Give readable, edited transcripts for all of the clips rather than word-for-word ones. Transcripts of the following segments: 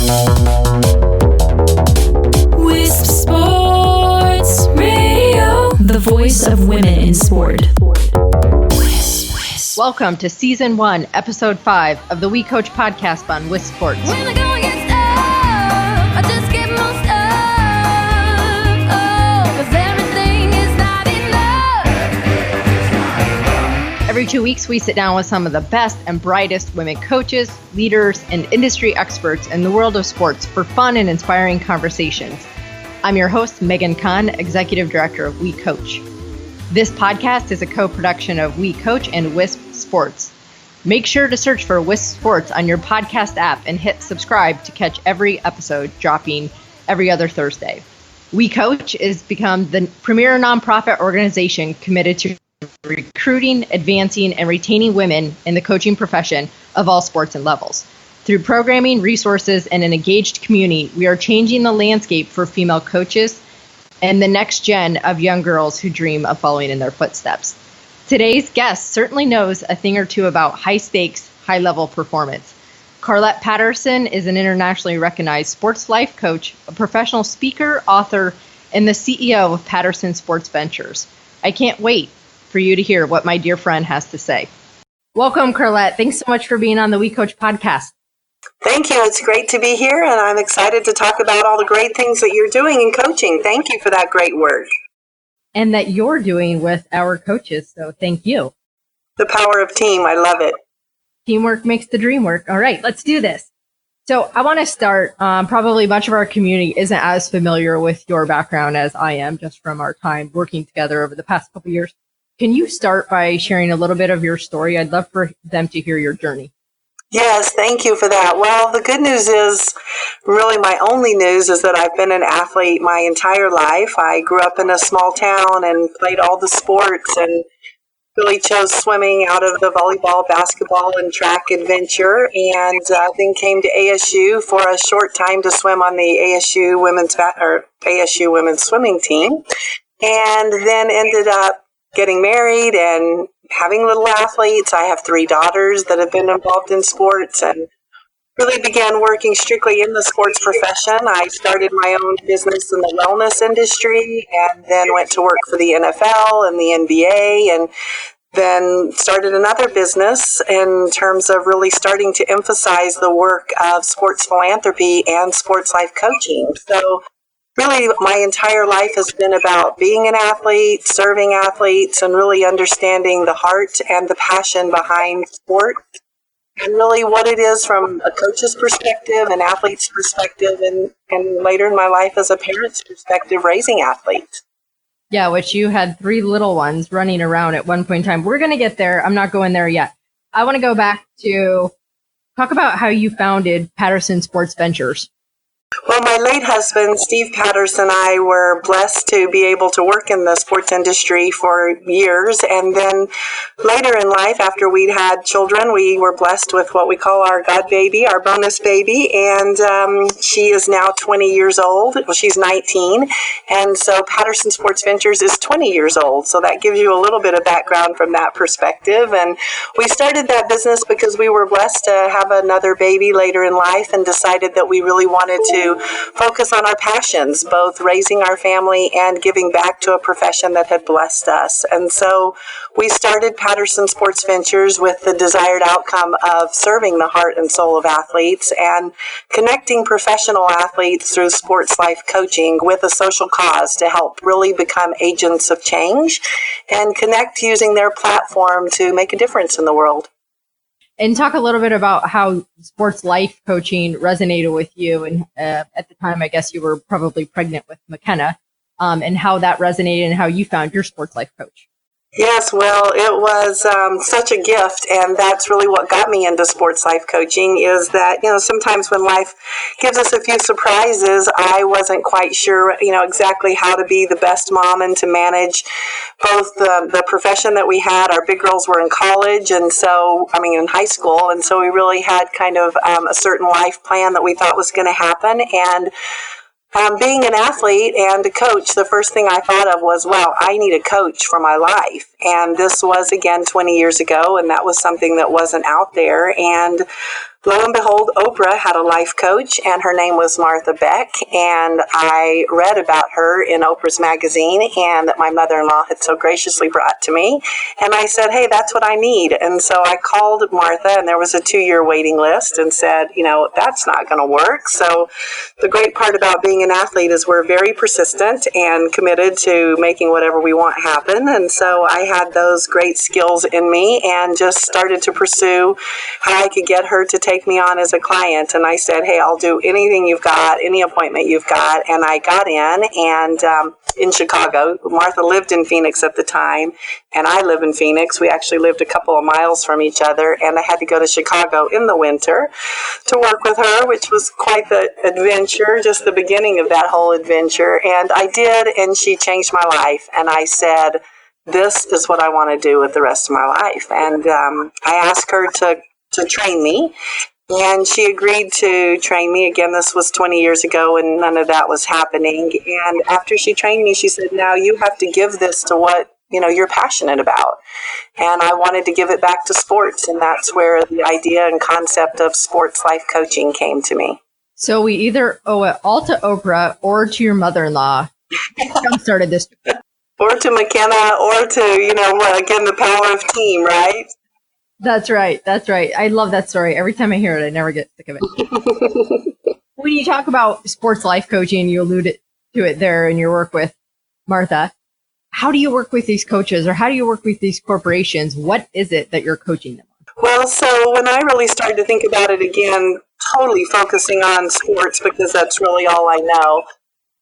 Wisp Sports Radio, the voice of women in sport. Welcome to Season 1, Episode 5 of the WeCOACH Podcast on Wisp Sports. When I go against up, I just get most up. Oh, 'cause everything is not enough. Every 2 weeks, we sit down with some of the best and brightest women coaches, leaders, and industry experts in the world of sports for fun and inspiring conversations. I'm your host, Megan Kahn, Executive Director of WeCOACH. This podcast is a co-production of WeCOACH and Wisp Sports. Make sure to search for Wisp Sports on your podcast app and hit subscribe to catch every episode dropping every other Thursday. WeCOACH has become the premier nonprofit organization committed to recruiting, advancing, and retaining women in the coaching profession of all sports and levels. Through programming, resources, and an engaged community, we are changing the landscape for female coaches and the next gen of young girls who dream of following in their footsteps. Today's guest certainly knows a thing or two about high-stakes, high-level performance. Carlette Patterson is an internationally recognized sports life coach, a professional speaker, author, and the CEO of Patterson Sports Ventures. I can't wait for you to hear what my dear friend has to say. Welcome, Carlette. Thanks so much for being on the WeCOACH podcast. Thank you. It's great to be here, and I'm excited to talk about all the great things that you're doing in coaching. Thank you for that great work. And that you're doing with our coaches, so thank you. The power of team. I love it. Teamwork makes the dream work. All right, let's do this. So I want to start, probably much of our community isn't as familiar with your background as I am, just from our time working together over the past couple of years. Can you start by sharing a little bit of your story? I'd love for them to hear your journey. Yes, thank you for that. Well, the good news is, really my only news is that I've been an athlete my entire life. I grew up in a small town and played all the sports and really chose swimming out of the volleyball, basketball, and track adventure, and then came to ASU for a short time to swim on the ASU women's swimming team, and then ended up getting married and having little athletes. I have 3 daughters that have been involved in sports and really began working strictly in the sports profession. I started my own business in the wellness industry and then went to work for the NFL and the NBA, and then started another business in terms of really starting to emphasize the work of sports philanthropy and sports life coaching. So really, my entire life has been about being an athlete, serving athletes, and really understanding the heart and the passion behind sport, and really what it is from a coach's perspective, an athlete's perspective, and later in my life as a parent's perspective, raising athletes. Yeah, which you had 3 little ones running around at one point in time. We're going to get there. I'm not going there yet. I want to go back to talk about how you founded Patterson Sports Ventures. Well, my late husband, Steve Patterson, and I were blessed to be able to work in the sports industry for years. And then later in life, after we'd had children, we were blessed with what we call our God baby, our bonus baby. And she is now 20 years old. Well, she's 19. And so Patterson Sports Ventures is 20 years old. So that gives you a little bit of background from that perspective. And we started that business because we were blessed to have another baby later in life and decided that we really wanted to focus on our passions, both raising our family and giving back to a profession that had blessed us. And so we started Patterson Sports Ventures with the desired outcome of serving the heart and soul of athletes and connecting professional athletes through sports life coaching with a social cause to help really become agents of change and connect using their platform to make a difference in the world. And talk a little bit about how sports life coaching resonated with you. And at the time, I guess you were probably pregnant with McKenna, and how that resonated and how you found your sports life coach. Yes, well, it was such a gift, and that's really what got me into sports life coaching is that, sometimes when life gives us a few surprises, I wasn't quite sure, exactly how to be the best mom and to manage both the profession that we had. Our big girls were in college, in high school, and so we really had kind of a certain life plan that we thought was going to happen, and being an athlete and a coach, the first thing I thought of was, wow, I need a coach for my life. And this was, again, 20 years ago, and that was something that wasn't out there. And lo and behold, Oprah had a life coach, and her name was Martha Beck, and I read about her in Oprah's magazine, and that my mother-in-law had so graciously brought to me, and I said, hey, that's what I need. And so I called Martha, and there was a 2-year waiting list, and said, that's not going to work. So the great part about being an athlete is we're very persistent and committed to making whatever we want happen, and so I had those great skills in me and just started to pursue how I could get her to take me on as a client. And I said, hey, I'll do anything you've got, any appointment you've got. And I got in Chicago. Martha lived in Phoenix at the time, and I live in Phoenix. We actually lived a couple of miles from each other, and I had to go to Chicago in the winter to work with her, which was quite the adventure, just the beginning of that whole adventure. And I did, and she changed my life. And I said, this is what I want to do with the rest of my life. And I asked her to train me, and she agreed to train me. Again, this was 20 years ago, and none of that was happening. And after she trained me, she said, now you have to give this to what you're passionate about. And I wanted to give it back to sports, and that's where the idea and concept of sports life coaching came to me. So we either owe it all to Oprah or to your mother-in-law. Started this. Or to McKenna, or to, again, the power of team, right? That's right. I love that story. Every time I hear it, I never get sick of it. When you talk about sports life coaching, you alluded to it there in your work with Martha. How do you work with these coaches, or how do you work with these corporations? What is it that you're coaching them on? Well, so when I really started to think about it again, totally focusing on sports, because that's really all I know,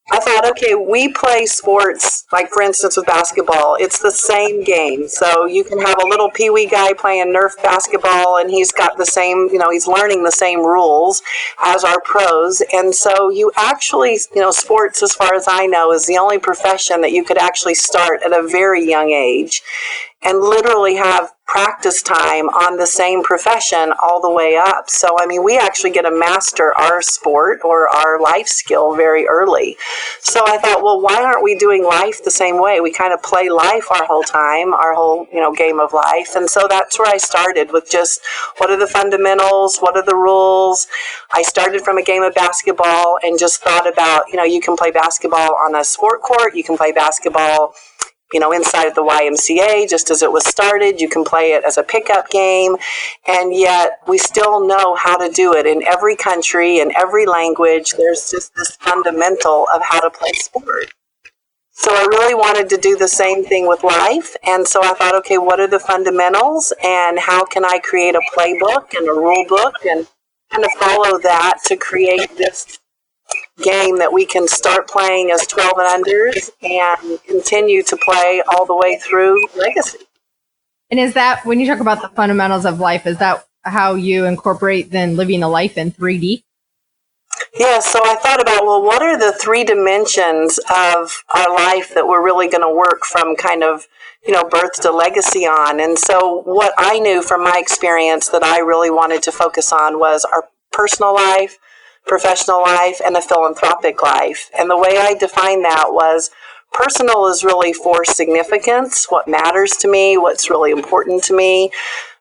I thought, okay, we play sports, like for instance with basketball, it's the same game. So you can have a little peewee guy playing Nerf basketball, and he's got the same, he's learning the same rules as our pros. And so you actually, sports, as far as I know, is the only profession that you could actually start at a very young age and literally have practice time on the same profession all the way up. So, we actually get to master our sport or our life skill very early. So I thought, well, why aren't we doing life the same way? We kind of play life our whole time, our whole, game of life. And so that's where I started with just what are the fundamentals? What are the rules? I started from a game of basketball and just thought about, you can play basketball on a sport court. You can play basketball inside of the YMCA, just as it was started. You can play it as a pickup game, and yet we still know how to do it in every country, in every language. There's just this fundamental of how to play sport. So I really wanted to do the same thing with life, and so I thought, okay, what are the fundamentals, and how can I create a playbook and a rule book and kind of follow that to create this game that we can start playing as 12 and unders and continue to play all the way through legacy. And is that, when you talk about the fundamentals of life, is that how you incorporate then living a life in 3D? Yeah, so I thought about, well, what are the 3 dimensions of our life that we're really going to work from kind of, birth to legacy on? And so what I knew from my experience that I really wanted to focus on was our personal life, professional life, and a philanthropic life. And the way I defined that was personal is really for significance, what matters to me, what's really important to me.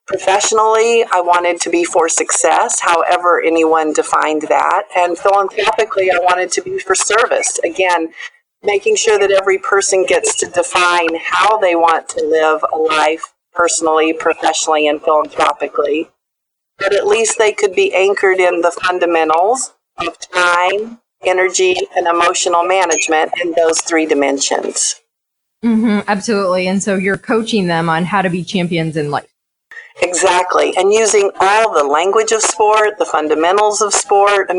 Professionally, I wanted to be for success, however anyone defined that. And philanthropically, I wanted to be for service. Again, making sure that every person gets to define how they want to live a life personally, professionally, and philanthropically. But at least they could be anchored in the fundamentals of time, energy, and emotional management in those 3 dimensions. Absolutely. And so you're coaching them on how to be champions in life. Exactly. And using all the language of sport, the fundamentals of sport.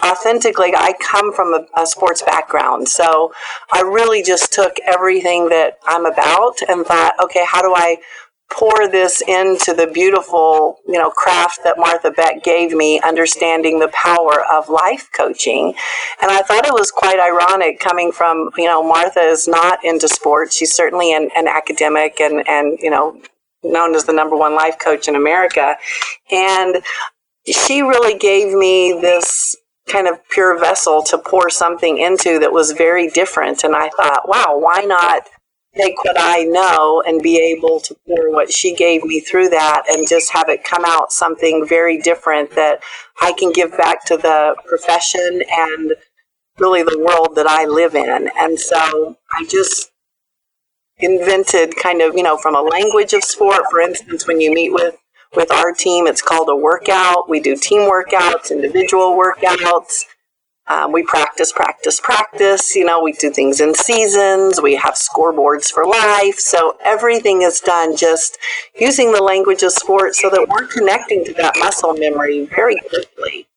Authentically, I come from a sports background. So I really just took everything that I'm about and thought, okay, how do I pour this into the beautiful, craft that Martha Beck gave me, understanding the power of life coaching. And I thought it was quite ironic coming from, Martha is not into sports. She's certainly an academic and known as the #1 life coach in America. And she really gave me this kind of pure vessel to pour something into that was very different. And I thought, wow, why not take what I know and be able to pour what she gave me through that and just have it come out something very different that I can give back to the profession and really the world that I live in. And so I just invented kind of, from a language of sport. For instance, when you meet with our team, it's called a workout. We do team workouts, individual workouts. We practice. We do things in seasons. We have scoreboards for life. So everything is done just using the language of sport so that we're connecting to that muscle memory very quickly.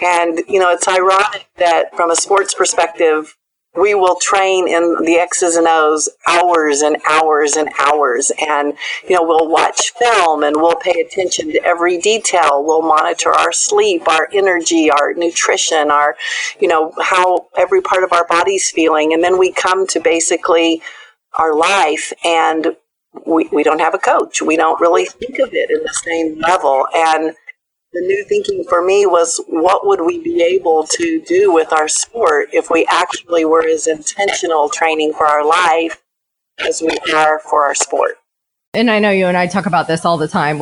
And, it's ironic that from a sports perspective, we will train in the X's and O's hours and hours and hours. And, we'll watch film and we'll pay attention to every detail. We'll monitor our sleep, our energy, our nutrition, our, how every part of our body's feeling. And then we come to basically our life and we don't have a coach. We don't really think of it in the same level. And the new thinking for me was, what would we be able to do with our sport if we actually were as intentional training for our life as we are for our sport? And I know you and I talk about this all the time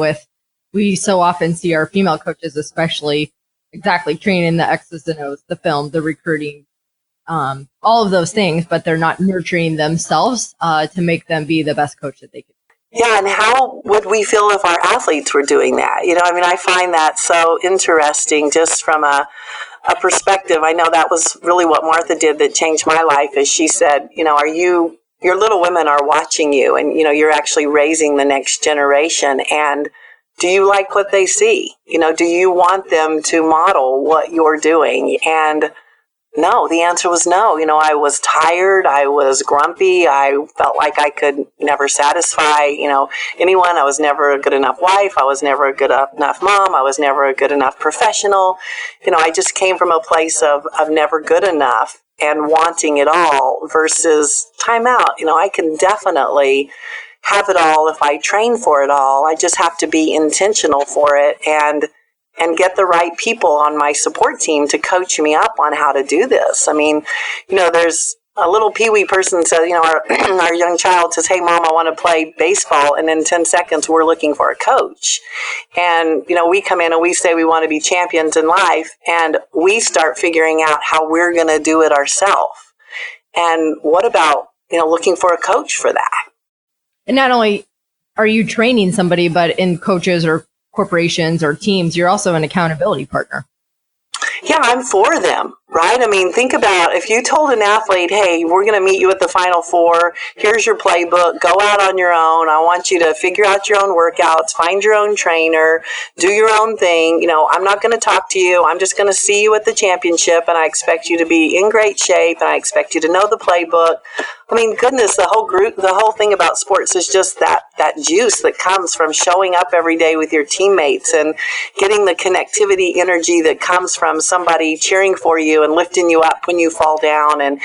we so often see our female coaches, especially exactly training the X's and O's, the film, the recruiting, all of those things, but they're not nurturing themselves to make them be the best coach that they can. Yeah, and how would we feel if our athletes were doing that? I find that so interesting just from a perspective. I know that was really what Martha did that changed my life, is she said, your little women are watching you and, you're actually raising the next generation. And do you like what they see? Do you want them to model what you're doing? And no, the answer was no. I was tired. I was grumpy. I felt like I could never satisfy, anyone. I was never a good enough wife. I was never a good enough mom. I was never a good enough professional. I just came from a place of never good enough and wanting it all versus time out. I can definitely have it all if I train for it all. I just have to be intentional for it and get the right people on my support team to coach me up on how to do this. There's a little peewee person says, our young child says, "Hey, Mom, I want to play baseball." And in 10 seconds, we're looking for a coach. And, we come in and we say we want to be champions in life. And we start figuring out how we're going to do it ourselves. And what about, looking for a coach for that? And not only are you training somebody, but in coaches or corporations or teams, you're also an accountability partner. Yeah, I'm for them, right? Think about if you told an athlete, "Hey, we're going to meet you at the Final Four. Here's your playbook. Go out on your own. I want you to figure out your own workouts, find your own trainer, do your own thing. I'm not going to talk to you. I'm just going to see you at the championship, and I expect you to be in great shape, and I expect you to know the playbook." Goodness, the whole thing about sports is just that juice that comes from showing up every day with your teammates and getting the connectivity energy that comes from somebody cheering for you and lifting you up when you fall down. And,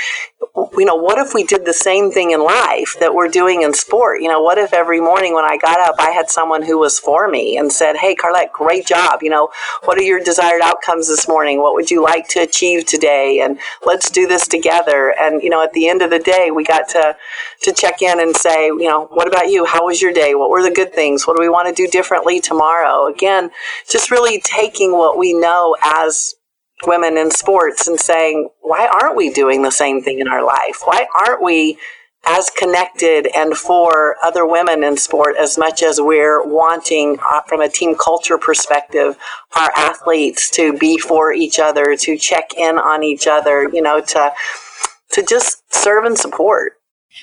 what if we did the same thing in life that we're doing in sport? What if every morning when I got up, I had someone who was for me and said, "Hey, Carlette, great job. What are your desired outcomes this morning? What would you like to achieve today? And let's do this together." And, at the end of the day, we got to check in and say, "What about you? How was your day? What were the good things? What do we want to do differently tomorrow?" Again, just really taking what we know as women in sports and saying, why aren't we doing the same thing in our life? Why aren't we as connected and for other women in sport as much as we're wanting, from a team culture perspective, our athletes to be for each other, to check in on each other, to just serve and support.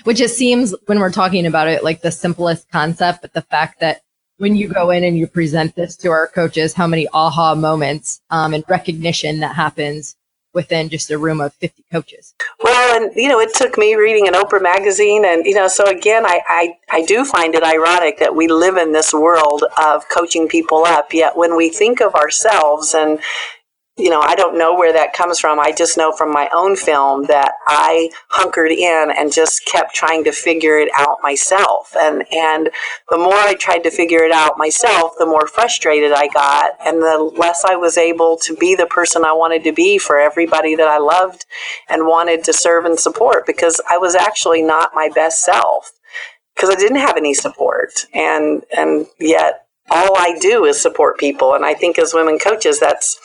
Which it seems, when we're talking about it, like the simplest concept, but the fact that when you go in and you present this to our coaches, how many aha moments and recognition that happens within just a room of 50 coaches. Well, and, it took me reading an Oprah magazine. And, so again, I do find it ironic that we live in this world of coaching people up. Yet when we think of ourselves and I don't know where that comes from. I just know from my own film that I hunkered in and just kept trying to figure it out myself. And the more I tried to figure it out myself, the more frustrated I got, and the less I was able to be the person I wanted to be for everybody that I loved and wanted to serve and support, because I was actually not my best self because I didn't have any support. And yet all I do is support people. And I think as women coaches, that's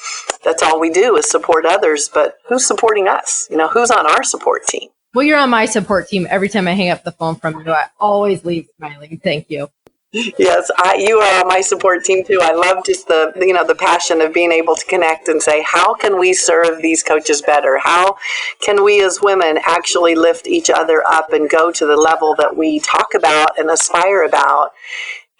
all we do is support others. But who's supporting us? Who's on our support team? Well, you're on my support team. Every time I hang up the phone from you, I always leave smiling. Thank you. Yes, you are on my support team too. I love just the passion of being able to connect and say, how can we serve these coaches better? How can we as women actually lift each other up and go to the level that we talk about and aspire about?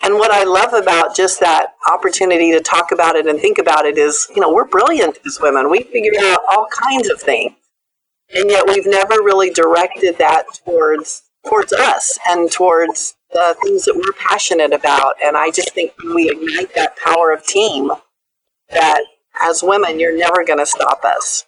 And what I love about just that opportunity to talk about it and think about it is, we're brilliant as women. We figure out all kinds of things. And yet we've never really directed that towards us and towards the things that we're passionate about. And I just think when we ignite that power of team, that as women, you're never going to stop us.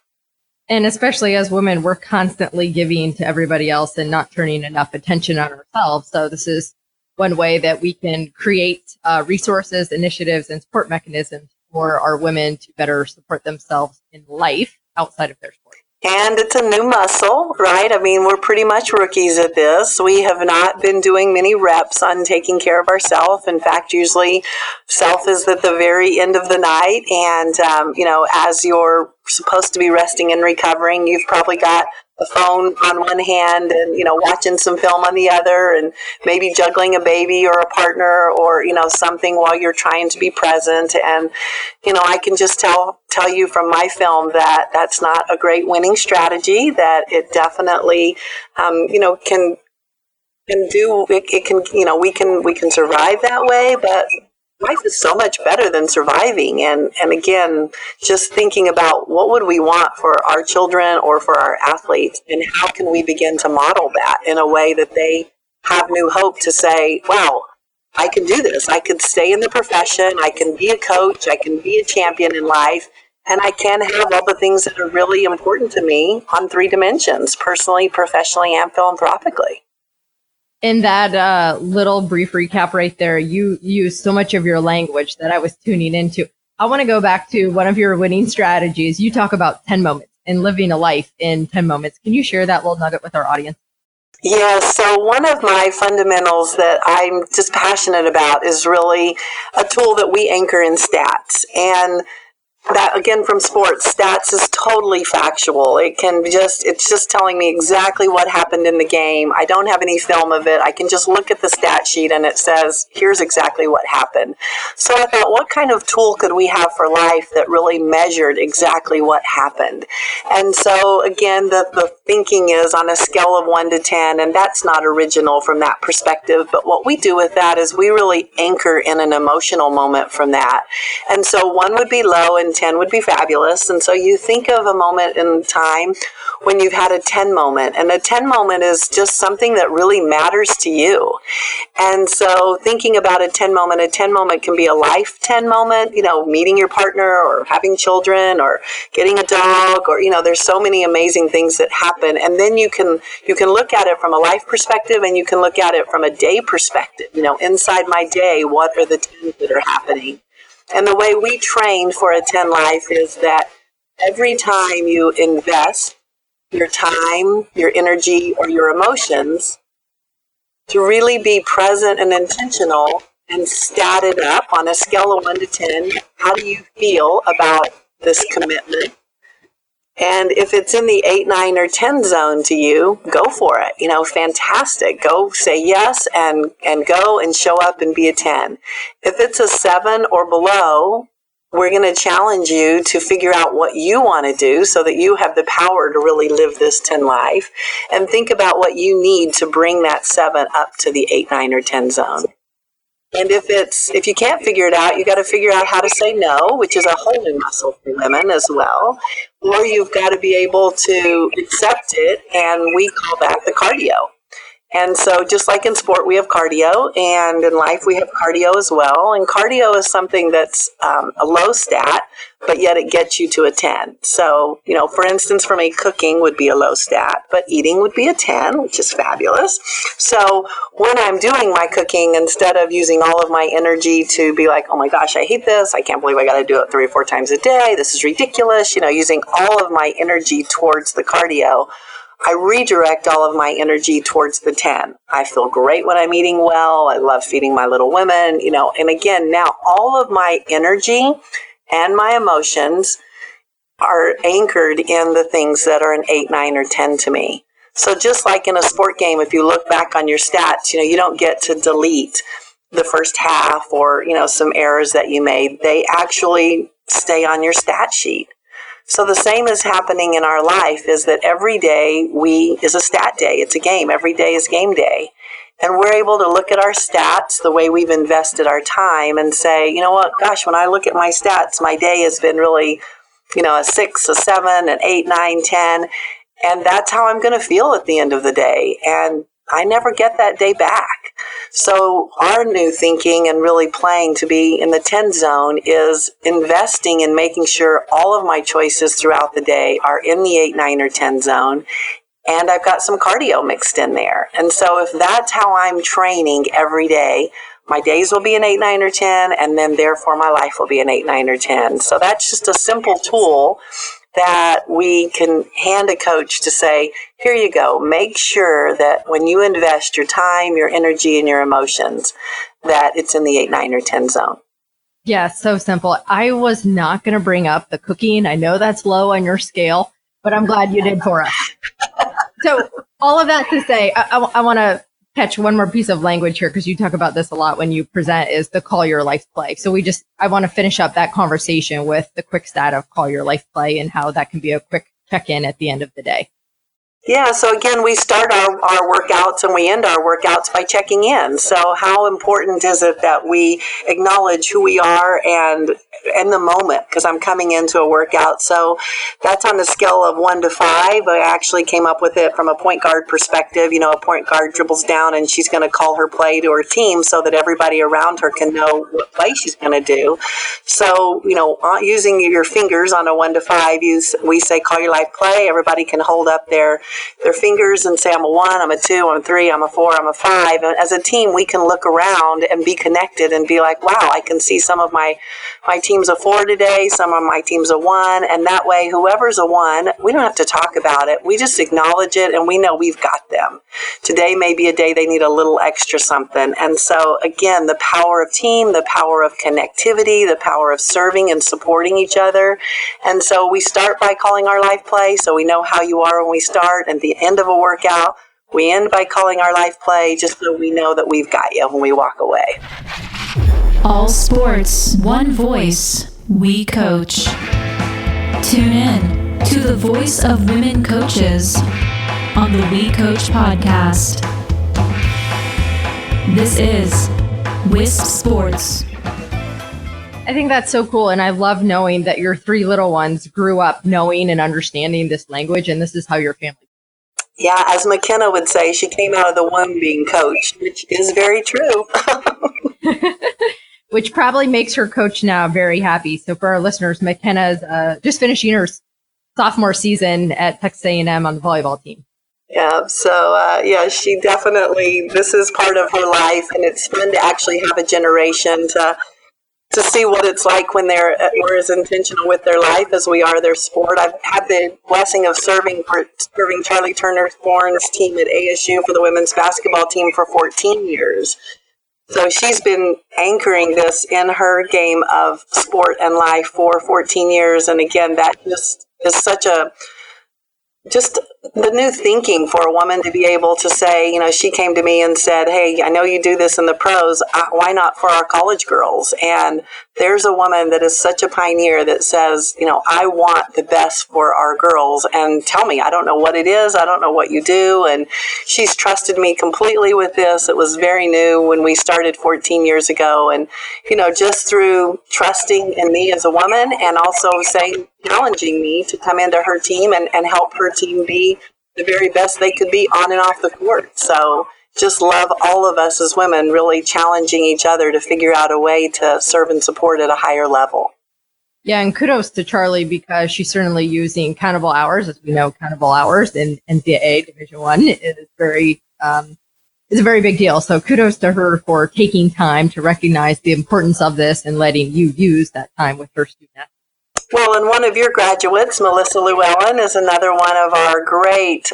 And especially as women, we're constantly giving to everybody else and not turning enough attention on ourselves. So this is one way that we can create resources, initiatives, and support mechanisms for our women to better support themselves in life outside of their sport. And it's a new muscle, right? I mean, we're pretty much rookies at this. We have not been doing many reps on taking care of ourselves. In fact, usually self is at the very end of the night. And, as you're supposed to be resting and recovering, you've probably got the phone on one hand and, watching some film on the other, and maybe juggling a baby or a partner or, something while you're trying to be present. And, I can just tell you from my film that that's not a great winning strategy, that it definitely, can do, it can, we can survive that way, but life is so much better than surviving. And again, just thinking about what would we want for our children or for our athletes, and how can we begin to model that in a way that they have new hope to say, wow, I can do this. I can stay in the profession. I can be a coach. I can be a champion in life. And I can have all the things that are really important to me on 3 dimensions, personally, professionally, and philanthropically. In that little brief recap right there, you used so much of your language that I was tuning into. I want to go back to one of your winning strategies. You talk about 10 moments and living a life in 10 moments. Can you share that little nugget with our audience? Yeah, so one of my fundamentals that I'm just passionate about is really a tool that we anchor in stats. And that, again, from sports, stats is totally factual. It's just telling me exactly what happened in the game. I don't have any film of it. I can just look at the stat sheet and it says, here's exactly what happened. So I thought, what kind of tool could we have for life that really measured exactly what happened? And so, again, the thinking is on a scale of 1 to 10, and that's not original from that perspective. But what we do with that is we really anchor in an emotional moment from that. And so 1 would be low and 10 would be fabulous. And so you think of a moment in time when you've had a 10 moment, and a 10 moment is just something that really matters to you. And so thinking about a 10 moment can be a life 10 moment, meeting your partner or having children or getting a dog, or, there's so many amazing things that happen. And then you can look at it from a life perspective, and you can look at it from a day perspective. Inside my day, what are the 10s that are happening? And the way we train for a 10 life is that every time you invest your time, your energy, or your emotions to really be present and intentional and stat it up on a scale of 1 to 10, how do you feel about this commitment? And if it's in the 8, 9, or 10 zone to you, go for it. Fantastic. Go say yes and go and show up and be a 10. If it's a 7 or below, we're going to challenge you to figure out what you want to do so that you have the power to really live this 10 life, and think about what you need to bring that 7 up to the 8, 9, or 10 zone. And if you can't figure it out, you got to figure out how to say no, which is a whole new muscle for women as well. Or you've got to be able to accept it, and we call that the cardio. And so just like in sport, we have cardio, and in life we have cardio as well. And cardio is something that's a low stat, but yet it gets you to a 10. So, for instance, for me, cooking would be a low stat, but eating would be a 10, which is fabulous. So when I'm doing my cooking, instead of using all of my energy to be like, oh my gosh, I hate this, I can't believe I got to do it 3 or 4 times a day, this is ridiculous, using all of my energy towards the cardio, I redirect all of my energy towards the 10. I feel great when I'm eating well. I love feeding my little women, and again, now all of my energy and my emotions are anchored in the things that are an 8, 9, or 10 to me. So just like in a sport game, if you look back on your stats, you don't get to delete the first half or, some errors that you made. They actually stay on your stat sheet. So the same is happening in our life, is that every day is a stat day. It's a game. Every day is game day. And we're able to look at our stats, the way we've invested our time, and say, you know what, gosh, when I look at my stats, my day has been really, a 6, a 7, an 8, 9, 10. And that's how I'm going to feel at the end of the day. And I never get that day back. So our new thinking and really playing to be in the 10 zone is investing in making sure all of my choices throughout the day are in the 8, 9, or 10 zone. And I've got some cardio mixed in there. And so if that's how I'm training every day, my days will be an 8, 9, or 10, and then therefore my life will be an 8, 9, or 10. So that's just a simple tool that we can hand a coach to say, here you go, make sure that when you invest your time, your energy, and your emotions, that it's in the 8, 9, or 10 zone. Yeah, so simple. I was not going to bring up the cooking. I know that's low on your scale, but I'm glad you did for us. So all of that to say, I want to catch one more piece of language here, because you talk about this a lot when you present, is the call your life play. So I want to finish up that conversation with the quick stat of call your life play and how that can be a quick check-in at the end of the day. Yeah, so again, we start our workouts and we end our workouts by checking in. So how important is it that we acknowledge who we are and in the moment, because I'm coming into a workout. So that's on the scale of 1 to 5. I actually came up with it from a point guard perspective. A point guard dribbles down and she's going to call her play to her team so that everybody around her can know what play she's going to do. So, using your fingers on a 1 to 5, we say call your life play. Everybody can hold up their fingers and say, I'm a 1, I'm a 2, I'm a 3, I'm a 4, I'm a 5. And as a team, we can look around and be connected and be like, wow, I can see some of my team's a 4 today, some of my team's a 1. And that way, whoever's a 1, we don't have to talk about it. We just acknowledge it and we know we've got them. Today may be a day they need a little extra something. And so again, the power of team, the power of connectivity, the power of serving and supporting each other. And so we start by calling our life play, so we know how you are when we start. At the end of a workout, we end by calling our life play, just so we know that we've got you when we walk away. All sports, one voice, we coach. Tune in to the voice of women coaches on the WeCOACH Podcast. This is WISP Sports. I think that's so cool. And I love knowing that your 3 little ones grew up knowing and understanding this language. And this is how your family. Yeah, as McKenna would say, she came out of the womb being coached, which is very true. Which probably makes her coach now very happy. So for our listeners, McKenna's just finishing her sophomore season at Texas A&M on the volleyball team. Yeah, so she definitely, this is part of her life, and it's fun to actually have a generation to see what it's like when they're as intentional with their life as we are their sport. I've had the blessing of serving Charlie Turner Thorne's team at ASU for the women's basketball team for 14 years. So she's been anchoring this in her game of sport and life for 14 years. And again, that just is such just the new thinking for a woman to be able to say, she came to me and said, hey, I know you do this in the pros. Why not for our college girls? And there's a woman that is such a pioneer that says, I want the best for our girls, and tell me, I don't know what it is. I don't know what you do. And she's trusted me completely with this. It was very new when we started 14 years ago. And, just through trusting in me as a woman and also challenging me to come into her team and help her team be the very best they could be on and off the court. So just love all of us as women really challenging each other to figure out a way to serve and support at a higher level. Yeah, and kudos to Charlie because she's certainly using countable hours. As we know, countable hours in NCAA Division I is a very big deal. So kudos to her for taking time to recognize the importance of this and letting you use that time with her students. Well, and one of your graduates, Melissa Llewellyn, is another one of our great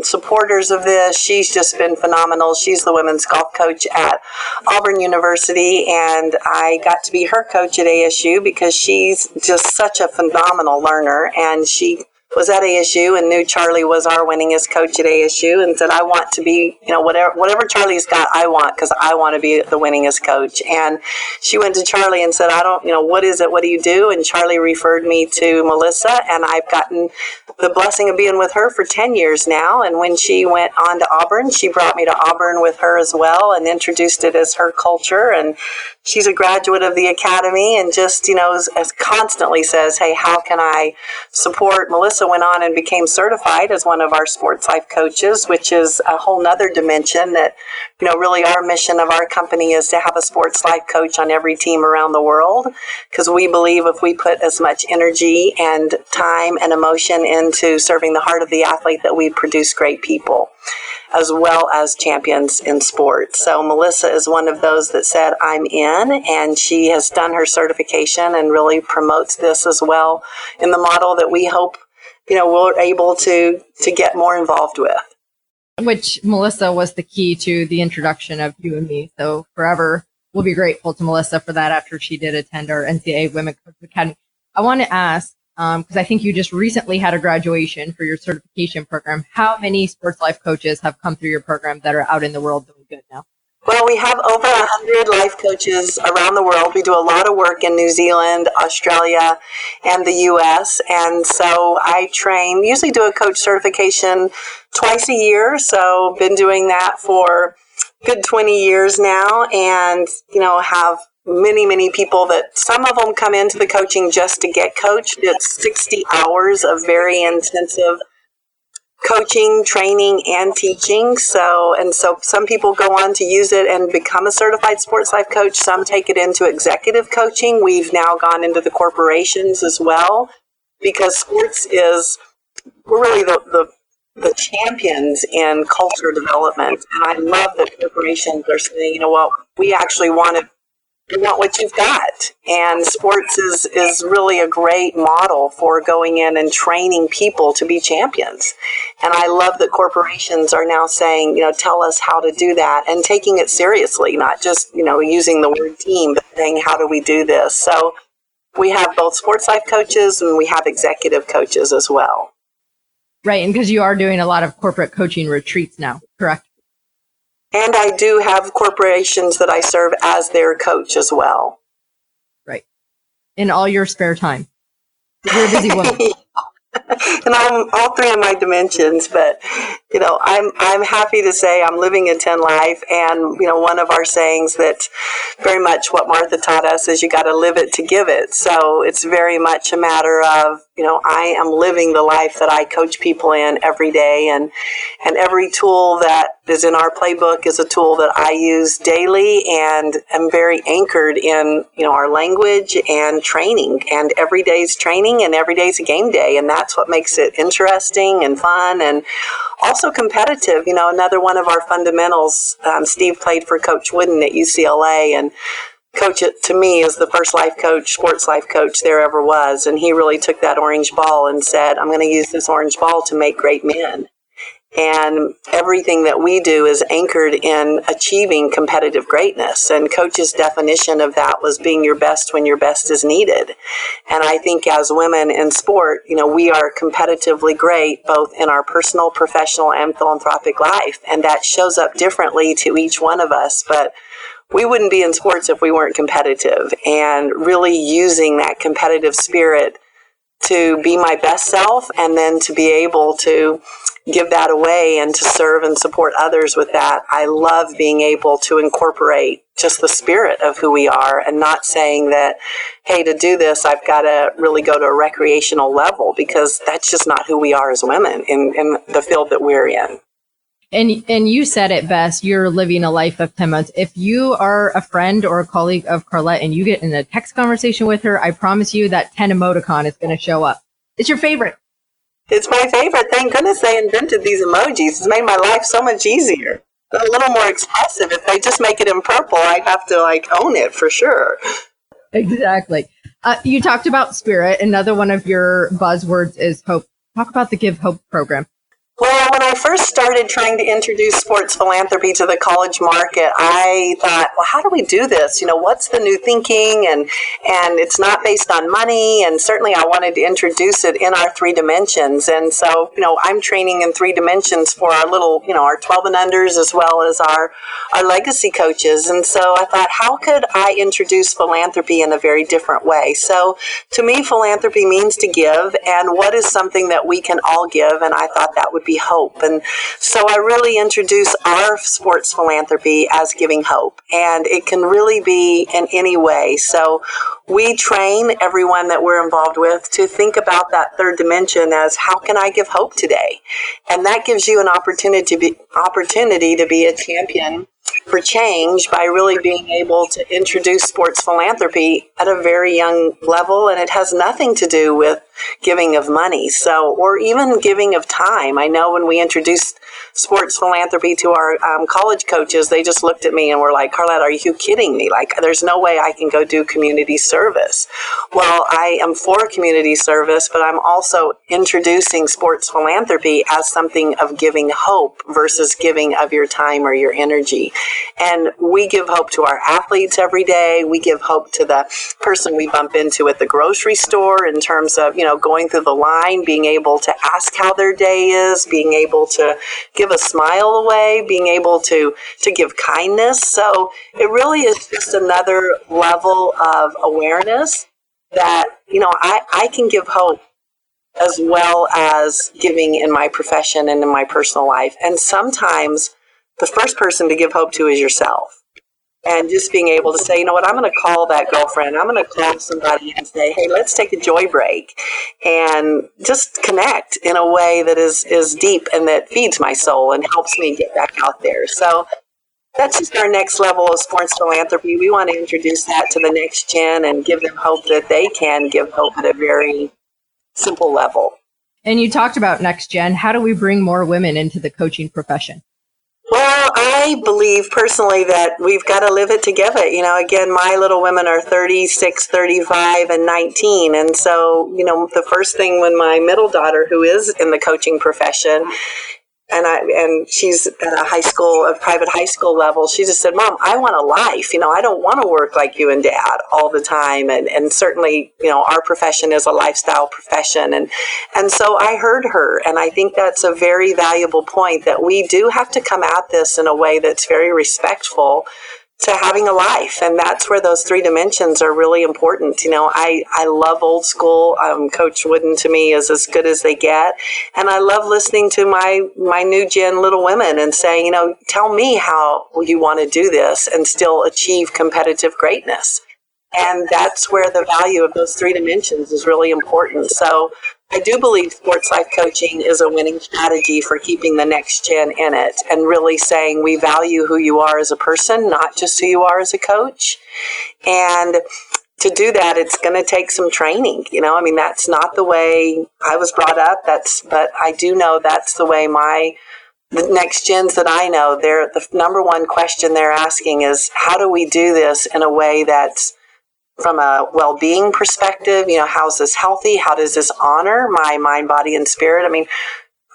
supporters of this. She's just been phenomenal. She's the women's golf coach at Auburn University, and I got to be her coach at ASU because she's just such a phenomenal learner, and she was at ASU and knew Charlie was our winningest coach at ASU and said, I want to be, whatever Charlie's got, I want, because I want to be the winningest coach. And she went to Charlie and said, what is it? What do you do? And Charlie referred me to Melissa, and I've gotten the blessing of being with her for 10 years now. And when she went on to Auburn, she brought me to Auburn with her as well and introduced it as her culture. And she's a graduate of the academy and just, as constantly says, hey, how can I support? Melissa went on and became certified as one of our sports life coaches, which is a whole nother dimension that, really our mission of our company is to have a sports life coach on every team around the world, because we believe if we put as much energy and time and emotion into serving the heart of the athlete that we produce great people as well as champions in sports. So Melissa is one of those that said, I'm in, and she has done her certification and really promotes this as well in the model that we hope, we're able to get more involved with. Which Melissa was the key to the introduction of you and me. So forever, we'll be grateful to Melissa for that after she did attend our NCAA Women Coach Academy. I want to ask, because I think you just recently had a graduation for your certification program. How many sports life coaches have come through your program that are out in the world doing good now? Well, we have over 100 life coaches around the world. We do a lot of work in New Zealand, Australia, and the U.S. And so I usually do a coach certification twice a year. So been doing that for a good 20 years now, and, have many, many people that some of them come into the coaching just to get coached. It's 60 hours of very intensive coaching, training, and teaching. So some people go on to use it and become a certified sports life coach. Some take it into executive coaching. We've now gone into the corporations as well, because sports we're really the champions in culture development. And I love that corporations are saying, we actually want what you've got. And sports is really a great model for going in and training people to be champions. And I love that corporations are now saying, tell us how to do that, and taking it seriously, not just, using the word team, but saying, how do we do this? So we have both sports life coaches and we have executive coaches as well. Right. And because you are doing a lot of corporate coaching retreats now, correct? And I do have corporations that I serve as their coach as well. Right. In all your spare time. You're a busy woman. And I'm all three of my dimensions, but, I'm happy to say I'm living a 10 life. And, one of our sayings that very much what Martha taught us is you got to live it to give it. So it's very much a matter of, I am living the life that I coach people in every day. And every tool that is in our playbook is a tool that I use daily, and am very anchored in, our language and training, and every day's training and every day's a game day. And that's what makes it interesting and fun and also competitive. Another one of our fundamentals, Steve played for Coach Wooden at UCLA, and Coach, to me, is the first life coach, sports life coach there ever was. And he really took that orange ball and said, I'm going to use this orange ball to make great men. And everything that we do is anchored in achieving competitive greatness. And Coach's definition of that was being your best when your best is needed. And I think as women in sport, we are competitively great, both in our personal, professional, and philanthropic life. And that shows up differently to each one of us. But we wouldn't be in sports if we weren't competitive, and really using that competitive spirit to be my best self, and then to be able to, give that away and to serve and support others with that. I love being able to incorporate just the spirit of who we are and not saying that, hey, to do this, I've got to really go to a recreational level, because that's just not who we are as women in the field that we're in. And you said it best, you're living a life of 10 months. If you are a friend or a colleague of Carlette and you get in a text conversation with her, I promise you that 10 emoticon is going to show up. It's your favorite. It's my favorite. Thank goodness they invented these emojis. It's made my life so much easier. A little more expressive. If they just make it in purple, I have to own it for sure. Exactly. You talked about spirit. Another one of your buzzwords is hope. Talk about the G.I.V.E.H.O.P.E program. Well, when I first started trying to introduce sports philanthropy to the college market, I thought, well, how do we do this? What's the new thinking? And it's not based on money. And certainly I wanted to introduce it in our 3 dimensions. And so, I'm training in 3 dimensions for our little, our 12 and unders as well as our legacy coaches. And so I thought, how could I introduce philanthropy in a very different way? So to me, philanthropy means to give. And what is something that we can all give? And I thought that would be hope. And so I really introduce our sports philanthropy as giving hope. And it can really be in any way. So we train everyone that we're involved with to think about that 3rd dimension as, how can I give hope today? And that gives you an opportunity to be a champion for change by really being able to introduce sports philanthropy at a very young level. And it has nothing to do with giving of money, or even giving of time. I know when we introduced sports philanthropy to our college coaches, they just looked at me and were like, Carlette, are you kidding me? There's no way I can go do community service. Well, I am for community service, but I'm also introducing sports philanthropy as something of giving hope versus giving of your time or your energy. And we give hope to our athletes every day. We give hope to the person we bump into at the grocery store in terms of, going through the line, being able to ask how their day is, being able to give a smile away, being able to give kindness. So it really is just another level of awareness that, I can give hope as well as giving in my profession and in my personal life. And sometimes the first person to give hope to is yourself. And just being able to say, you know what, I'm going to call that girlfriend. I'm going to call somebody and say, hey, let's take a joy break and just connect in a way that is deep and that feeds my soul and helps me get back out there. So that's just our next level of sports philanthropy. We want to introduce that to the next gen and give them hope that they can give hope at a very simple level. And you talked about next gen. How do we bring more women into the coaching profession? Well, I believe personally that we've got to live it together. Again, my little women are 36, 35, and 19. And so, the first thing when my middle daughter, who is in the coaching profession, and she's at a private high school level, she just said, Mom, I want a life. I don't want to work like you and Dad all the time. And certainly, our profession is a lifestyle profession. And so I heard her. And I think that's a very valuable point, that we do have to come at this in a way that's very respectful to having a life. And that's where those 3 dimensions are really important. I love old school. Coach Wooden to me is as good as they get. And I love listening to my new gen little women and saying, tell me how you want to do this and still achieve competitive greatness. And that's where the value of those 3 dimensions is really important. So I do believe sports life coaching is a winning strategy for keeping the next gen in it and really saying we value who you are as a person, not just who you are as a coach. And to do that, it's going to take some training. That's not the way I was brought up. But I do know that's the way the next gens that I know, the number one question they're asking is, how do we do this in a way that's from a well-being perspective? How's this healthy? How does this honor my mind, body, and spirit?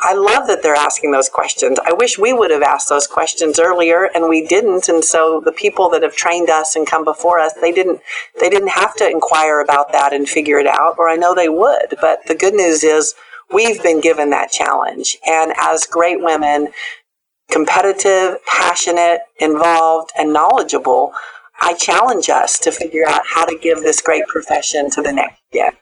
I love that they're asking those questions. I wish we would have asked those questions earlier, and we didn't. And so the people that have trained us and come before us, they didn't have to inquire about that and figure it out, or I know they would. But the good news is we've been given that challenge. And as great women, competitive, passionate, involved, and knowledgeable, I challenge us to figure out how to give this great profession to the next gen.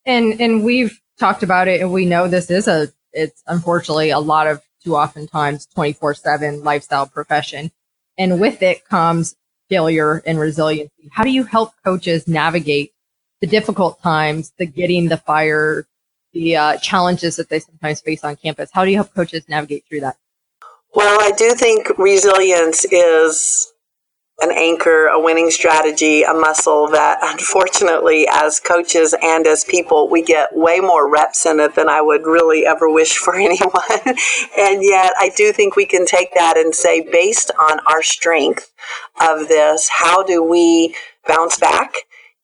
And we've talked about it, and we know this is a it's unfortunately a lot of too often times 24/7 lifestyle profession. And with it comes failure and resiliency. How do you help coaches navigate the difficult times, the getting the fire, the challenges that they sometimes face on campus? How do you help coaches navigate through that? Well, I do think resilience is an anchor, a winning strategy, a muscle that unfortunately as coaches and as people, we get way more reps in it than I would really ever wish for anyone. And yet I do think we can take that and say, based on our strength of this, how do we bounce back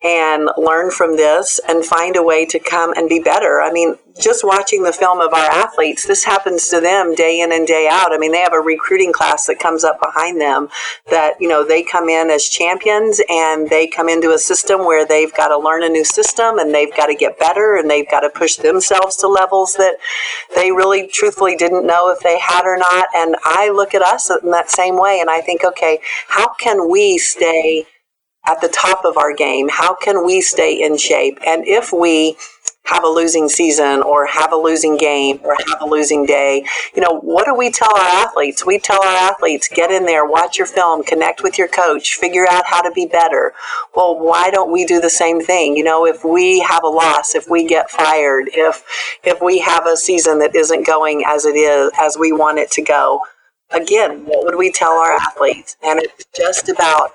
and learn from this and find a way to come and be better? I mean, just watching the film of our athletes, this happens to them day in and day out. I mean, they have a recruiting class that comes up behind them that, they come in as champions, and they come into a system where they've got to learn a new system, and they've got to get better, and they've got to push themselves to levels that they really truthfully didn't know if they had or not. And I look at us in that same way, and I think, okay, how can we stay at the top of our game? How can we stay in shape? And if we have a losing season or have a losing game or have a losing day, what do we tell our athletes? We tell our athletes, get in there, watch your film, connect with your coach, figure out how to be better. Well, why don't we do the same thing? If we have a loss, if we get fired, if we have a season that isn't going as it is, as we want it to go, again, what would we tell our athletes? And it's just about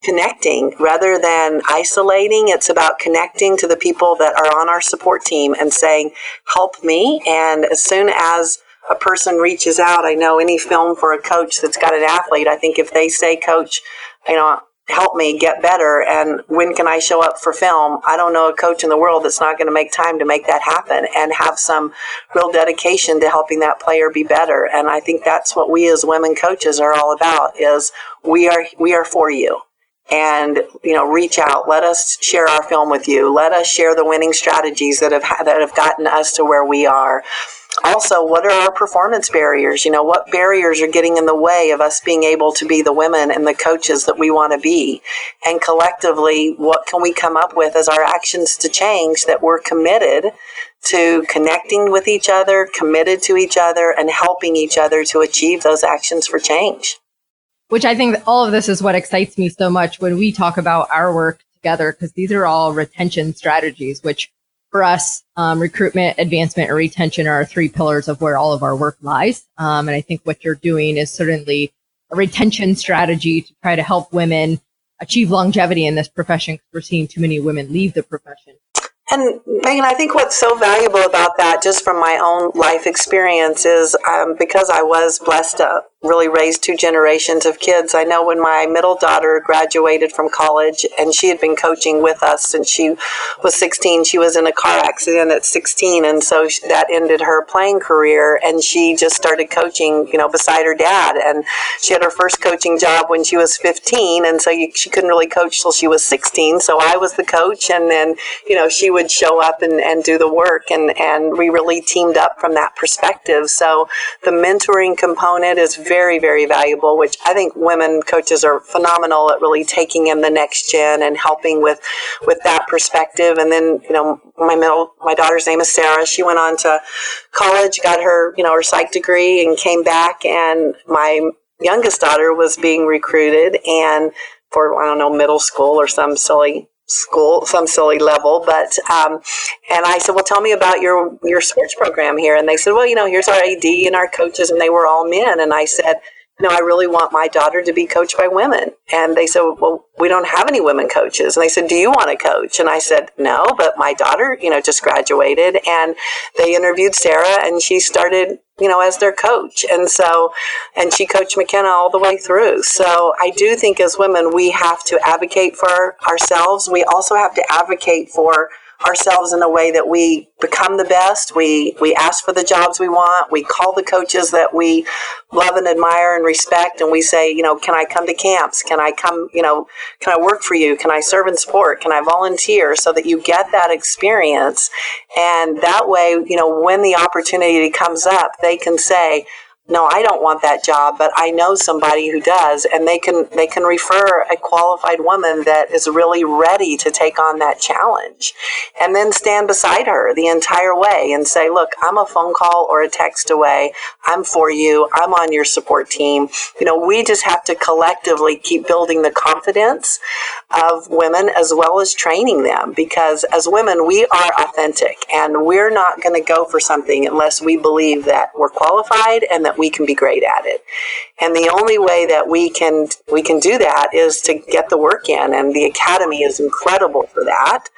connecting rather than isolating. It's about connecting to the people that are on our support team and saying, help me. And as soon as a person reaches out, I know any film for a coach that's got an athlete, I think if they say, coach, help me get better, and when can I show up for film? I don't know a coach in the world that's not going to make time to make that happen and have some real dedication to helping that player be better. And I think that's what we as women coaches are all about, is we are for you. And, reach out. Let us share our film with you. Let us share the winning strategies that have gotten us to where we are. Also, what are our performance barriers? What barriers are getting in the way of us being able to be the women and the coaches that we want to be? And collectively, what can we come up with as our actions to change that we're committed to connecting with each other, committed to each other, and helping each other to achieve those actions for change? Which I think all of this is what excites me so much when we talk about our work together, because these are all retention strategies, which for us, recruitment, advancement, and retention are 3 pillars of where all of our work lies. And I think what you're doing is certainly a retention strategy to try to help women achieve longevity in this profession, because we're seeing too many women leave the profession. And Megan, I think what's so valuable about that, just from my own life experience, is because I was blessed to really raise 2 generations of kids. I know when my middle daughter graduated from college, and she had been coaching with us since she was 16, she was in a car accident at 16, and so that ended her playing career, and she just started coaching, beside her dad. And she had her first coaching job when she was 15, and so she couldn't really coach till she was 16. So I was the coach, and then, she would show up and do the work, and we really teamed up from that perspective. So the mentoring component is very, very valuable, which I think women coaches are phenomenal at really taking in the next gen and helping with that perspective. And then, my daughter's name is Sarah. She went on to college, got her, her psych degree, and came back. And my youngest daughter was being recruited and for, middle school or some silly level, but and I said, well, tell me about your sports program here. And they said, well, here's our AD and our coaches, and they were all men. And I said, I really want my daughter to be coached by women. And they said, well, we don't have any women coaches. And they said, do you want to coach? And I said, no, but my daughter, just graduated. And they interviewed Sarah, and she started, as their coach. And she coached McKenna all the way through. So I do think as women, we have to advocate for ourselves. We also have to advocate for ourselves in a way that we become the best. We ask for the jobs we want. We call the coaches that we love and admire and respect. And we say, can I come to camps? Can I come, can I work for you? Can I serve in sport? Can I volunteer? So that you get that experience. And that way, when the opportunity comes up, they can say, no, I don't want that job, but I know somebody who does, and they can refer a qualified woman that is really ready to take on that challenge, and then stand beside her the entire way and say, look, I'm a phone call or a text away. I'm for you. I'm on your support team. We just have to collectively keep building the confidence of women as well as training them, because as women, we are authentic, and we're not going to go for something unless we believe that we're qualified and that we can be great at it. And the only way that we can do that is to get the work in, and the Academy is incredible for that.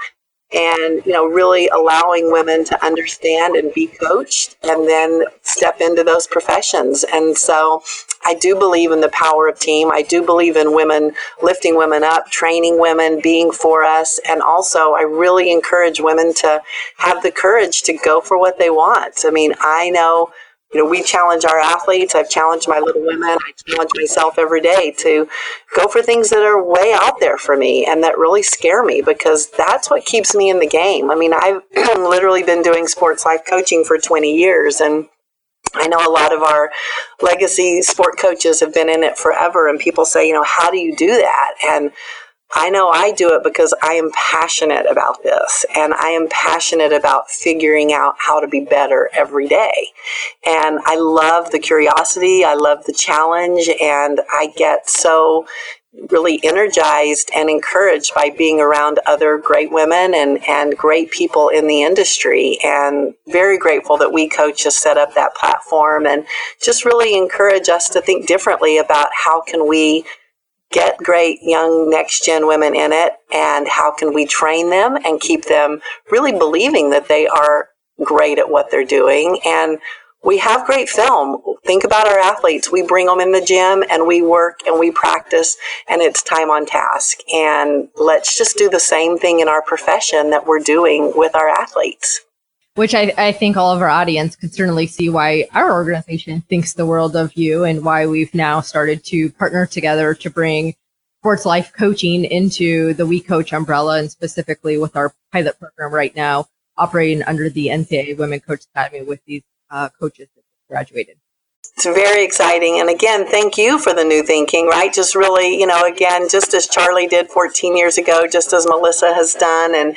And, really allowing women to understand and be coached and then step into those professions. And so I do believe in the power of team. I do believe in women, lifting women up, training women, being for us. And also I really encourage women to have the courage to go for what they want. I mean, I know, we challenge our athletes. I've challenged my little women. I challenge myself every day to go for things that are way out there for me and that really scare me, because that's what keeps me in the game. I mean, I've literally been doing sports life coaching for 20 years, and I know a lot of our legacy sport coaches have been in it forever, and people say, how do you do that? And I know I do it because I am passionate about this, and I am passionate about figuring out how to be better every day. And I love the curiosity. I love the challenge, and I get so really energized and encouraged by being around other great women and great people in the industry, and very grateful that WeCOACH has set up that platform and just really encourage us to think differently about how can we get great young next gen women in it, and how can we train them and keep them really believing that they are great at what they're doing. And we have great film. Think about our athletes. We bring them in the gym and we work and we practice, and it's time on task. And let's just do the same thing in our profession that we're doing with our athletes. Which I think all of our audience could certainly see why our organization thinks the world of you, and why we've now started to partner together to bring sports life coaching into the WeCOACH umbrella, and specifically with our pilot program right now operating under the NCAA Women Coach Academy with these coaches that graduated. It's very exciting. And again, thank you for the new thinking, right? Just really, again, just as Charlie did 14 years ago, just as Melissa has done. And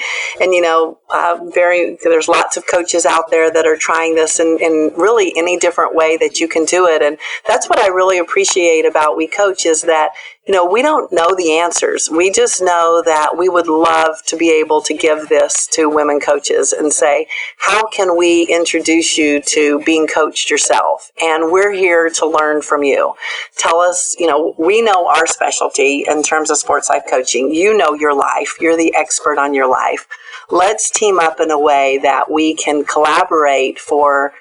there's lots of coaches out there that are trying this in really any different way that you can do it. And that's what I really appreciate about WeCOACH, is that, we don't know the answers. We just know that we would love to be able to give this to women coaches and say, how can we introduce you to being coached yourself? And we're here to learn from you. Tell us, we know our specialty in terms of sports life coaching. You know your life. You're the expert on your life. Let's team up in a way that we can collaborate for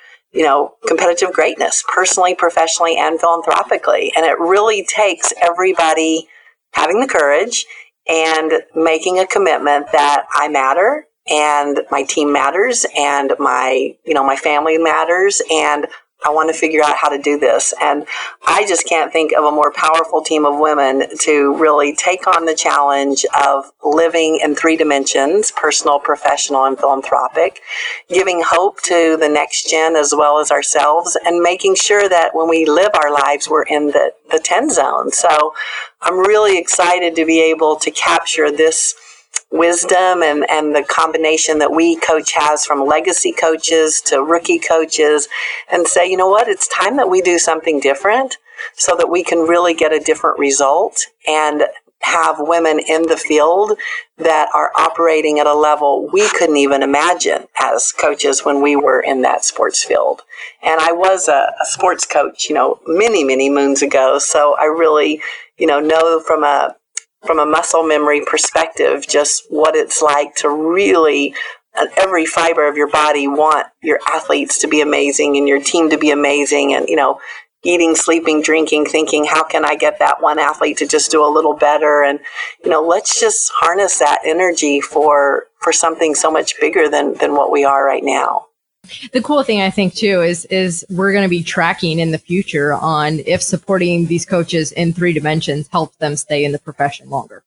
competitive greatness, personally, professionally, and philanthropically. And it really takes everybody having the courage and making a commitment that I matter, and my team matters, and my family matters, and I want to figure out how to do this. And I just can't think of a more powerful team of women to really take on the challenge of living in 3 dimensions, personal, professional, and philanthropic, giving hope to the next gen as well as ourselves, and making sure that when we live our lives, we're in the 10 zone. So I'm really excited to be able to capture this wisdom and the combination that WeCOACH has, from legacy coaches to rookie coaches, and say, it's time that we do something different so that we can really get a different result and have women in the field that are operating at a level we couldn't even imagine as coaches when we were in that sports field. And I was a sports coach, many, many moons ago. So I really, know from a muscle memory perspective, just what it's like to really, every fiber of your body, want your athletes to be amazing and your team to be amazing, and, eating, sleeping, drinking, thinking, how can I get that one athlete to just do a little better? And, let's just harness that energy for something so much bigger than what we are right now. The cool thing, I think, too, is we're going to be tracking in the future on if supporting these coaches in 3 dimensions helps them stay in the profession longer.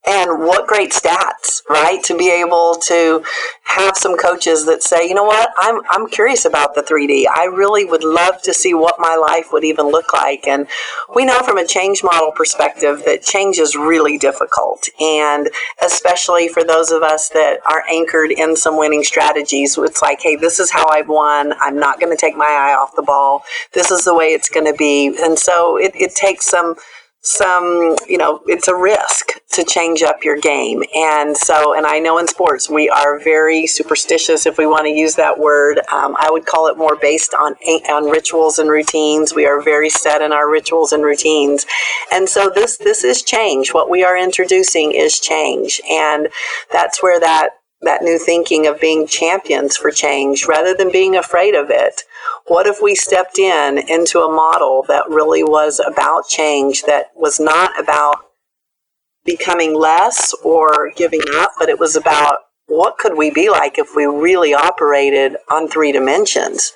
And what great stats, right? To be able to have some coaches that say, you know what, I'm curious about the 3D. I really would love to see what my life would even look like. And we know from a change model perspective that change is really difficult. And especially for those of us that are anchored in some winning strategies, it's like, hey, this is how I've won. I'm not going to take my eye off the ball. This is the way it's going to be. And so it takes some, it's a risk to change up your game. And I know in sports, we are very superstitious, if we want to use that word. I would call it more based on rituals and routines. We are very set in our rituals and routines. And so this is change. What we are introducing is change. And that's where that new thinking of being champions for change, rather than being afraid of it. What if we stepped into a model that really was about change, that was not about becoming less or giving up, but it was about what could we be like if we really operated on 3 dimensions?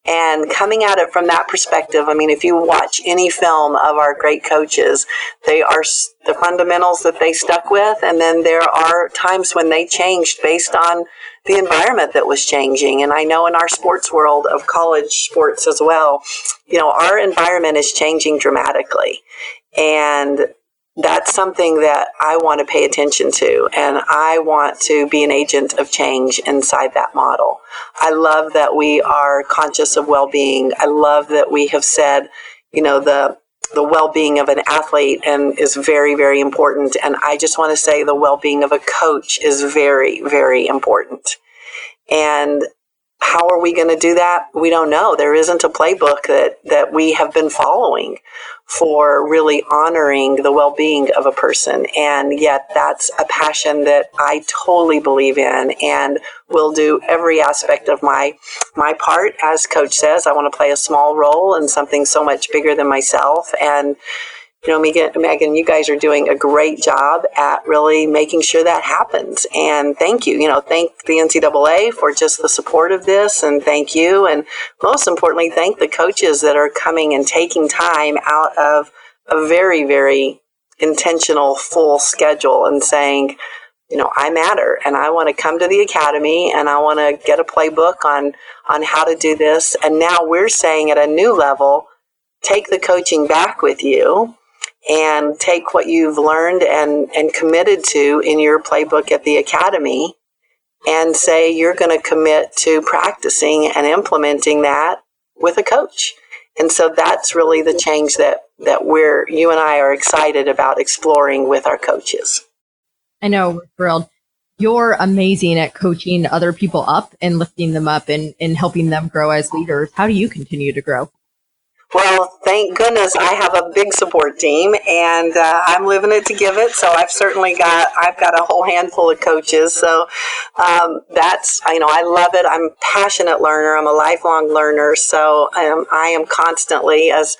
And coming at it from that perspective, I mean, if you watch any film of our great coaches, they are the fundamentals that they stuck with. And then there are times when they changed based on the environment that was changing. And I know in our sports world of college sports as well, our environment is changing dramatically. And that's something that I want to pay attention to, and I want to be an agent of change inside that model. I love that we are conscious of well-being. I love that we have said, the well-being of an athlete and is very, very important. And I just want to say the well-being of a coach is very, very important. And how are we going to do that? We don't know. There isn't a playbook that we have been following for really honoring the well-being of a person. And yet that's a passion that I totally believe in and will do every aspect of my part. As Coach says, I want to play a small role in something so much bigger than myself. And Megan, you guys are doing a great job at really making sure that happens. And thank you. Thank the NCAA for just the support of this. And thank you. And most importantly, thank the coaches that are coming and taking time out of a very, very intentional, full schedule and saying, I matter and I want to come to the academy and I want to get a playbook on how to do this. And now we're saying at a new level, take the coaching back with you and take what you've learned and committed to in your playbook at the academy and say you're going to commit to practicing and implementing that with a coach. And so that's really the change that you and I are excited about exploring with our coaches. I know, we're thrilled. You're amazing at coaching other people up and lifting them up and helping them grow as leaders. How do you continue to grow? Well, thank goodness I have a big support team, and I'm living it to give it. So I've got a whole handful of coaches. So I love it. I'm a passionate learner. I'm a lifelong learner. So I am constantly, as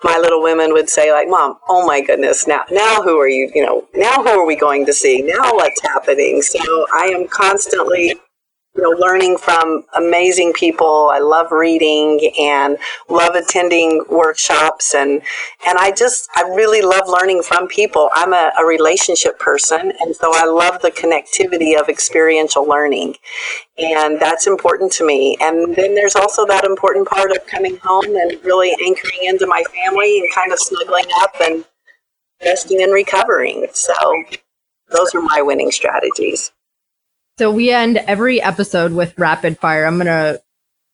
my little women would say, like, Mom, oh my goodness, now who are you? Now who are we going to see? Now what's happening? So I am constantly learning from amazing people. I love reading and love attending workshops. And I really love learning from people. I'm a relationship person. And so I love the connectivity of experiential learning. And that's important to me. And then there's also that important part of coming home and really anchoring into my family and kind of snuggling up and resting and recovering. So those are my winning strategies. So we end every episode with rapid fire. I'm going to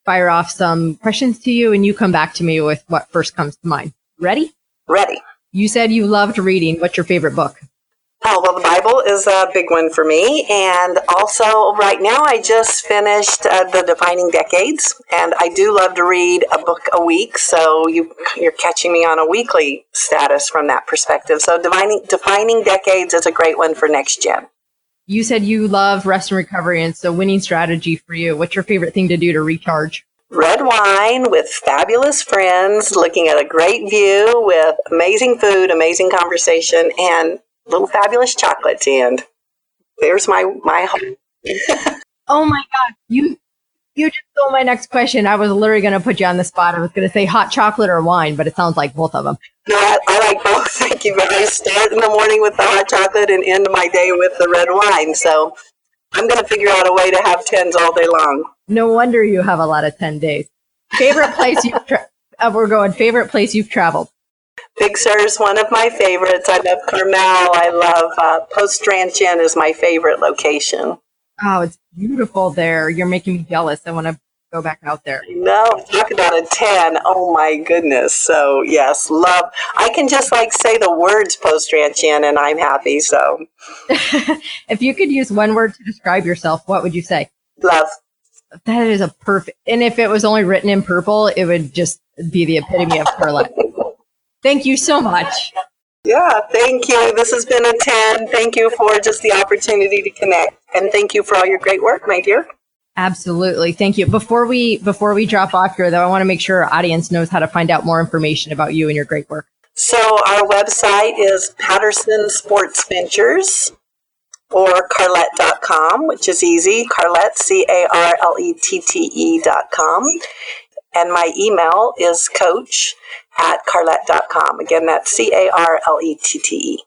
fire off some questions to you and you come back to me with what first comes to mind. Ready? Ready. You said you loved reading. What's your favorite book? Oh, well, the Bible is a big one for me. And also right now I just finished the Defining Decades. And I do love to read a book a week. So you're catching me on a weekly status from that perspective. So Defining Decades is a great one for next gen. You said you love rest and recovery, and so winning strategy for you. What's your favorite thing to do to recharge? Red wine with fabulous friends, looking at a great view with amazing food, amazing conversation, and a little fabulous chocolate to end. There's my home. Oh my God. You just stole my next question. I was literally going to put you on the spot. I was going to say hot chocolate or wine, but it sounds like both of them. No, I like both. Thank you. But I start in the morning with the hot chocolate and end my day with the red wine. So I'm going to figure out a way to have 10s all day long. No wonder you have a lot of 10 days. Favorite place favorite place you've traveled? Big Sur is one of my favorites. I love Carmel. I love Post Ranch Inn is my favorite location. Oh, it's beautiful there. You're making me jealous. I want to go back out there. No, talk about a 10. Oh my goodness. So yes, love. I can just say the words Post Ranch Inn and I'm happy. So if you could use one word to describe yourself, what would you say? Love. That is a perfect, and if it was only written in purple, it would just be the epitome of Carlette. Thank you so much. Yeah, thank you. This has been a 10. Thank you for just the opportunity to connect. And thank you for all your great work, my dear. Absolutely. Thank you. Before we drop off here, though, I want to make sure our audience knows how to find out more information about you and your great work. So our website is Patterson Sports Ventures or Carlette.com, which is easy. Carlette, CARLETTE.com. And my email is coach@carlette.com. Again, that's CARLETTE.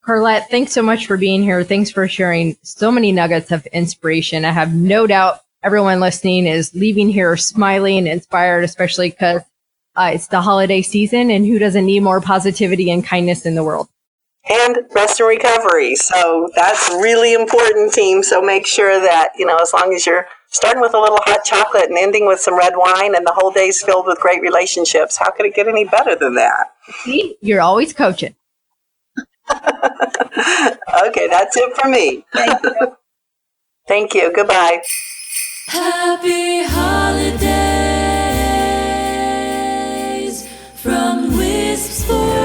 Carlette, thanks so much for being here. Thanks for sharing so many nuggets of inspiration. I have no doubt everyone listening is leaving here smiling, inspired, especially because it's the holiday season, and who doesn't need more positivity and kindness in the world? And rest and recovery. So that's really important, team. So make sure that, as long as you're starting with a little hot chocolate and ending with some red wine and the whole day's filled with great relationships, how could it get any better than that? See, you're always coaching. Okay, that's it for me. Thank you. Thank you. Goodbye. Happy holidays from W.I.V.E.H.O.P.E Sports.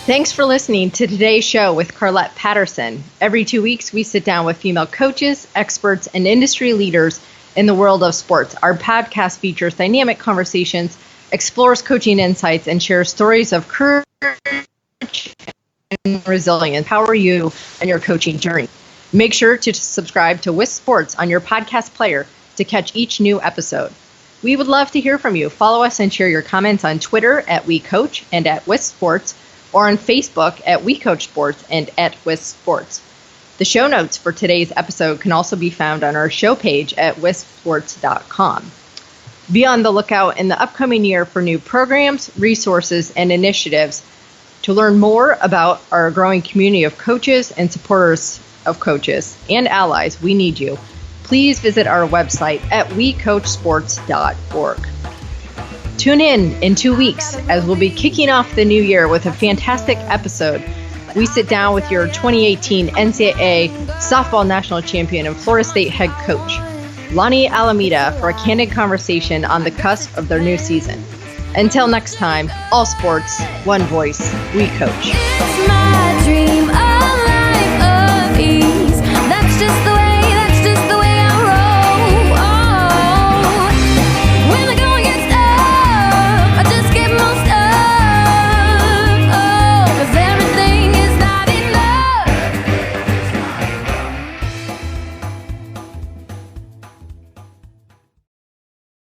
Thanks for listening to today's show with Carlette Patterson. Every 2 weeks, we sit down with female coaches, experts, and industry leaders in the world of sports. Our podcast features dynamic conversations, explores coaching insights, and shares stories of courage and resilience. Empower you and your coaching journey. Make sure to subscribe to W.I.V.E.H.O.P.E Sports on your podcast player to catch each new episode. We would love to hear from you. Follow us and share your comments on Twitter at WeCOACH and at W.I.V.E.H.O.P.E Sports, or on Facebook at WeCOACH Sports and at W.I.V.E.H.O.P.E Sports. The show notes for today's episode can also be found on our show page at WISPsports.com. Be on the lookout in the upcoming year for new programs, resources, and initiatives. To learn more about our growing community of coaches and supporters of coaches and allies, we need you. Please visit our website at WeCOACHSports.org. Tune in 2 weeks as we'll be kicking off the new year with a fantastic episode. We sit down with your 2018 NCAA softball national champion and Florida State head coach, Lonnie Alameda, for a candid conversation on the cusp of their new season. Until next time, all sports, one voice, we coach. It's my dream.